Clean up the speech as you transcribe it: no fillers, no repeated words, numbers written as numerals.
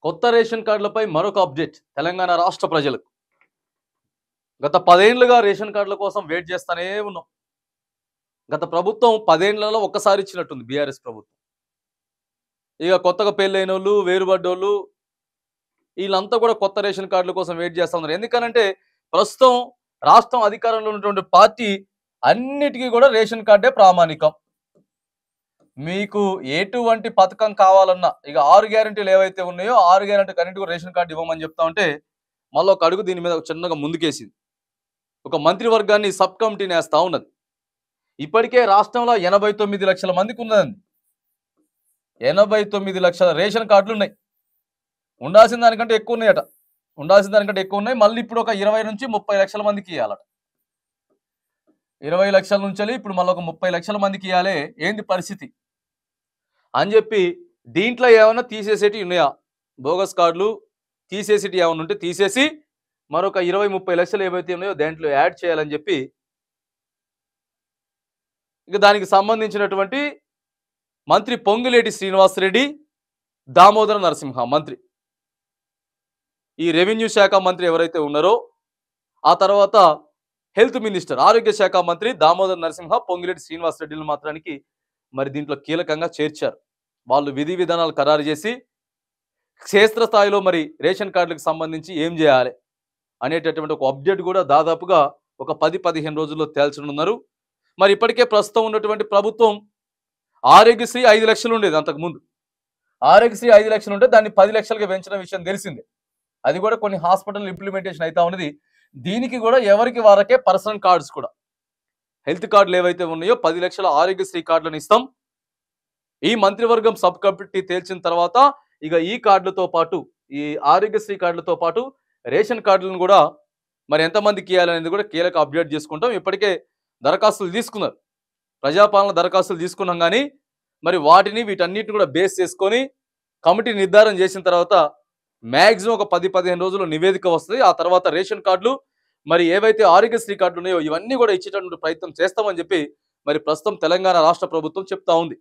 కొత్త రేషన్ కార్డులపై మరొక అప్డేట్ తెలంగాణ రాష్ట్ర ప్రజలకు. గత 10 ఏళ్లుగా రేషన్ కార్డుల కోసం వెయిట్ చేస్తూనే ఉన్నాం. గత ప్రభుత్వం 10 ఏళ్లలో ఒక్కసారి ఇచ్చినట్టుంది బీఆర్ఎస్ ప్రభుత్వం. ఇక కొత్తగా పెళ్ళైనోళ్ళు, వేరుబడ్డోళ్ళు వీళ్ళంతా కూడా కొత్త రేషన్ కార్డుల కోసం వెయిట్ చేస్తా ఉన్నారు. ఎందుకనంటే ప్రస్తుతం రాష్ట్రం అధికారంలో ఉన్నటువంటి పార్టీ అన్నిటికీ కూడా రేషన్ కార్డే ప్రామాణికం. మీకు ఎటువంటి పథకం కావాలన్నా ఇక 6 గ్యారెంటీలు ఏవైతే ఉన్నాయో 6 గ్యారెంటీకి అన్నిటికీ రేషన్ కార్డు ఇవ్వమని చెప్తా ఉంటే మళ్ళీ ఒక అడుగు దీని మీద చిన్నగా ముందుకేసింది. ఒక మంత్రివర్గాన్ని సబ్ కమిటీని వేస్తా ఉన్నది. ఇప్పటికే రాష్ట్రంలో 89 లక్షల మందికి ఉన్నదండి. 89 లక్షల రేషన్ కార్డులు ఉన్నాయి. ఉండాల్సిన దానికంటే ఎక్కువ ఉన్నాయట. మళ్ళీ ఇప్పుడు ఒక 20 నుంచి 30 లక్షల మందికి ఇవ్వాలట. 20 లక్షల నుంచి ఇప్పుడు మళ్ళీ ఒక 30 లక్షల మందికి ఇవ్వాలి. ఏంది పరిస్థితి అని చెప్పి దీంట్లో ఏమైనా తీసేసేటి ఉన్నాయా, బోగస్ కార్డులు తీసేసేటి ఏమైనా ఉంటే తీసేసి మరొక 20-30 లక్షలు ఏవైతే ఉన్నాయో దాంట్లో యాడ్ చేయాలని చెప్పి ఇక దానికి సంబంధించినటువంటి మంత్రి పొంగులేటి శ్రీనివాసరెడ్డి, దామోదర నరసింహ మంత్రి, ఈ రెవెన్యూ శాఖ మంత్రి ఎవరైతే ఉన్నారో, ఆ తర్వాత హెల్త్ మినిస్టర్ ఆరోగ్య శాఖ మంత్రి దామోదర నరసింహ, పొంగులేటి శ్రీనివాసరెడ్డిని మాత్రానికి మరి దీంట్లో కీలకంగా చేర్చారు. వాళ్ళు విధి విధానాలు ఖరారు చేసి క్షేత్రస్థాయిలో మరి రేషన్ కార్డులకు సంబంధించి ఏం చేయాలి అనేటటువంటి ఒక అప్డేట్ కూడా దాదాపుగా ఒక 10-15 రోజుల్లో తేల్చనున్నారు. మరి ఇప్పటికే ప్రస్తుతం ఉన్నటువంటి ప్రభుత్వం ఆరోగ్యశ్రీ 5 లక్షలు ఉండేది. అంతకుముందు ఆరోగ్యశ్రీ 5 లక్షలు ఉంటే దాన్ని 10 లక్షలుగా పెంచిన విషయం తెలిసిందే. అది కూడా కొన్ని హాస్పిటల్ ఇంప్లిమెంటేషన్ అవుతా ఉన్నది. దీనికి కూడా ఎవరికి వారకే పర్సనల్ కార్డ్స్ కూడా హెల్త్ కార్డులు ఏవైతే ఉన్నాయో 10 లక్షల ఆరోగ్యశ్రీ కార్డులను ఇస్తాం. ఈ మంత్రివర్గం సబ్ కమిటీ తేల్చిన తర్వాత ఇక ఈ కార్డులతో పాటు ఈ ఆరోగ్యశ్రీ కార్డులతో పాటు రేషన్ కార్డులను కూడా మరి ఎంతమందికి ఇవ్వాలనేది కూడా కీలక అప్డేట్ చేసుకుంటాం. ఇప్పటికే దరఖాస్తులు తీసుకున్నారు, ప్రజాపాలన దరఖాస్తులు తీసుకున్నాం. కానీ మరి వీటన్నిటిని కూడా బేస్ చేసుకొని కమిటీ నిర్ధారణ చేసిన తర్వాత మ్యాక్సిమం ఒక 10-15 రోజుల్లో నివేదిక వస్తుంది. ఆ తర్వాత రేషన్ కార్డులు మరి ఏవైతే ఆరోగ్యశ్రీ కార్డులు ఉన్నాయో ఇవన్నీ కూడా ఇచ్చేటటువంటి ప్రయత్నం చేస్తామని చెప్పి మరి ప్రస్తుతం తెలంగాణ రాష్ట్ర ప్రభుత్వం చెప్తా ఉంది.